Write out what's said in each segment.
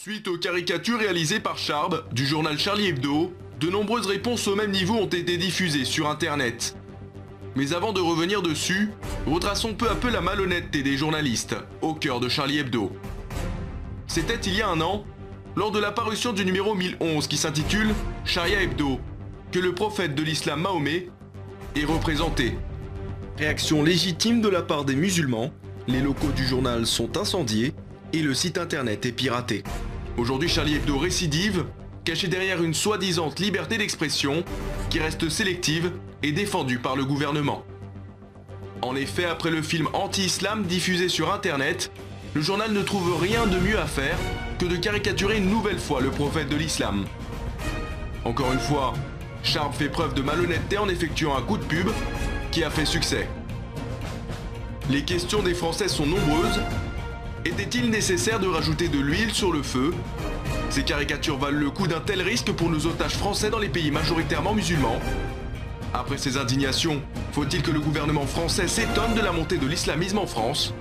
Suite aux caricatures réalisées par Charb, du journal Charlie Hebdo, de nombreuses réponses au même niveau ont été diffusées sur Internet. Mais avant de revenir dessus, retraçons peu à peu la malhonnêteté des journalistes, au cœur de Charlie Hebdo. C'était il y a un an, lors de la parution du numéro 1011 qui s'intitule « Sharia Hebdo », que le prophète de l'islam Mahomet est représenté. Réaction légitime de la part des musulmans, les locaux du journal sont incendiés et le site internet est piraté. Aujourd'hui, Charlie Hebdo récidive, caché derrière une soi-disant liberté d'expression qui reste sélective et défendue par le gouvernement. En effet, après le film anti-islam diffusé sur internet, le journal ne trouve rien de mieux à faire que de caricaturer une nouvelle fois le prophète de l'islam. Encore une fois, Charb fait preuve de malhonnêteté en effectuant un coup de pub qui a fait succès. Les questions des Français sont nombreuses. Était-il nécessaire de rajouter de l'huile sur le feu? Ces caricatures valent le coup d'un tel risque pour nos otages français dans les pays majoritairement musulmans. Après ces indignations, faut-il que le gouvernement français s'étonne de la montée de l'islamisme en France?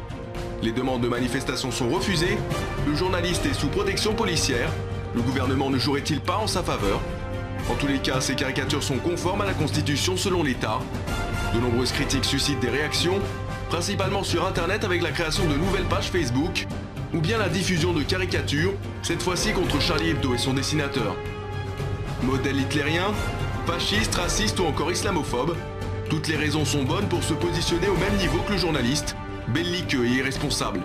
Les demandes de manifestation sont refusées, le journaliste est sous protection policière, le gouvernement ne jouerait-il pas en sa faveur? En tous les cas, ces caricatures sont conformes à la Constitution selon l'État. De nombreuses critiques suscitent des réactions, principalement sur Internet avec la création de nouvelles pages Facebook, ou bien la diffusion de caricatures, cette fois-ci contre Charlie Hebdo et son dessinateur. Modèle hitlérien, fasciste, raciste ou encore islamophobe, toutes les raisons sont bonnes pour se positionner au même niveau que le journaliste, belliqueux et irresponsable.